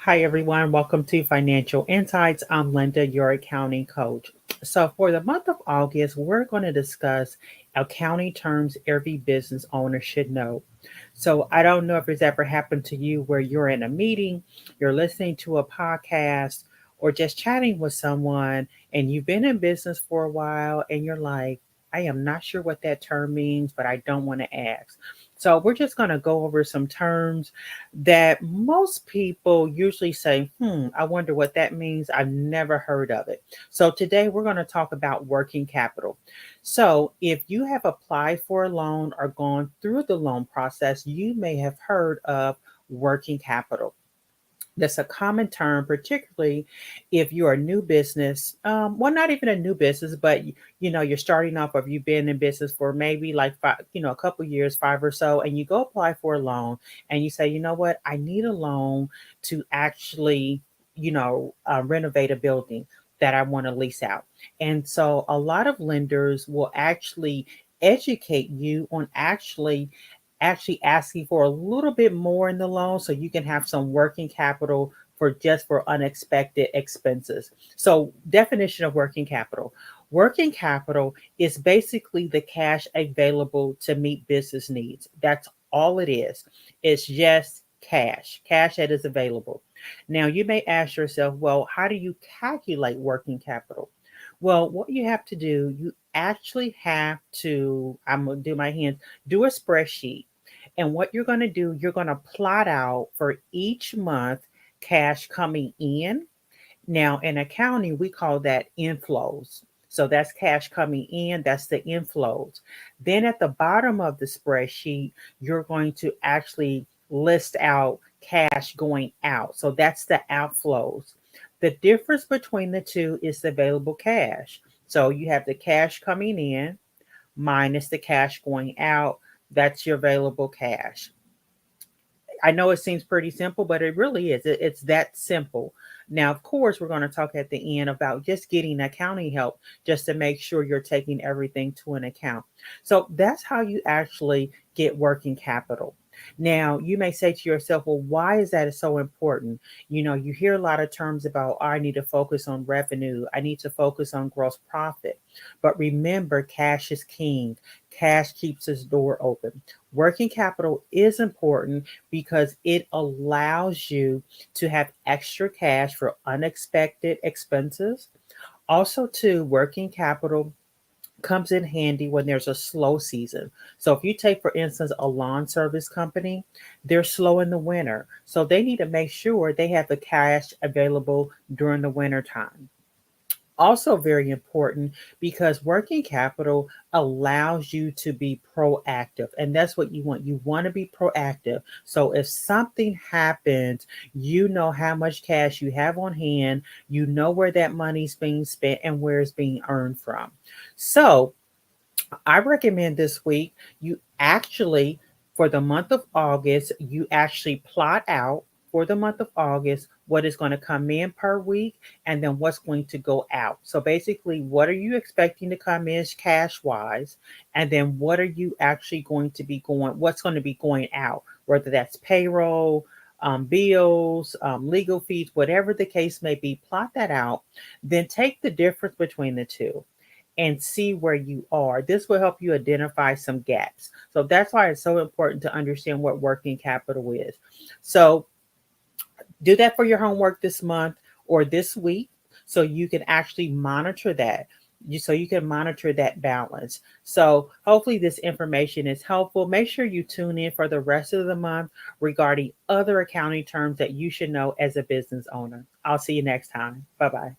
Hi, everyone. Welcome to Financial Insights. I'm Linda, your accounting coach. So, for the month of August, we're going to discuss accounting terms every business owner should know. So, I don't know if it's ever happened to you where you're in a meeting, you're listening to a podcast, or just chatting with someone, and you've been in business for a while, and you're like, I am not sure what that term means, but I don't want to ask. So, we're just going to go over some terms that most people usually say, I wonder what that means. I've never heard of it. So today we're going to talk about working capital. So if you have applied for a loan or gone through the loan process, you may have heard of working capital. That's a common term, particularly if you're a new business. Well, not even a new business, but you're starting off, or you've been in business for maybe like five, a couple years, five or so, and you go apply for a loan, and you say, you know what, I need a loan to actually, renovate a building that I want to lease out. And so, a lot of lenders will actually educate you on actually asking for a little bit more in the loan so you can have some working capital for unexpected expenses. So, definition of working capital. Working capital is basically the cash available to meet business needs. That's all it is. It's just cash that is available. Now, you may ask yourself, well, how do you calculate working capital? Well, what you have to do, you actually have to, I'm going to do my hands, do a spreadsheet. And what you're going to do, you're going to plot out for each month cash coming in. Now, in accounting, we call that inflows. So that's cash coming in, that's the inflows. Then at the bottom of the spreadsheet, you're going to actually list out cash going out. So that's the outflows. The difference between the two is the available cash. So you have the cash coming in minus the cash going out. That's your available cash. I know it seems pretty simple, but it really is. It's that simple. Now, of course, we're going to talk at the end about just getting accounting help just to make sure you're taking everything to an account. So that's how you actually get working capital. Now, you may say to yourself, well, why is that so important? You hear a lot of terms about, oh, I need to focus on revenue, I need to focus on gross profit. But remember, cash is king. Cash keeps his door open. Working capital is important because it allows you to have extra cash for unexpected expenses. Also, too, working capital comes in handy when there's a slow season. So if you take, for instance, a lawn service company, they're slow in the winter. So they need to make sure they have the cash available during the winter time. Also very important because working capital allows you to be proactive, and that's what you want to be proactive. So if something happens, you know how much cash you have on hand, you know where that money's being spent and where it's being earned from. So I recommend this week you actually, for the month of August, you actually plot out for the month of August what is going to come in per week and then what's going to go out. So basically, what are you expecting to come in cash wise? And then what are you actually going to be what's going to be going out, whether that's payroll, bills, legal fees, whatever the case may be, plot that out. Then take the difference between the two and see where you are. This will help you identify some gaps. So that's why it's so important to understand what working capital is. So do that for your homework this month or this week so you can actually monitor that. So you can monitor that balance. So hopefully this information is helpful. Make sure you tune in for the rest of the month regarding other accounting terms that you should know as a business owner. I'll see you next time. Bye bye.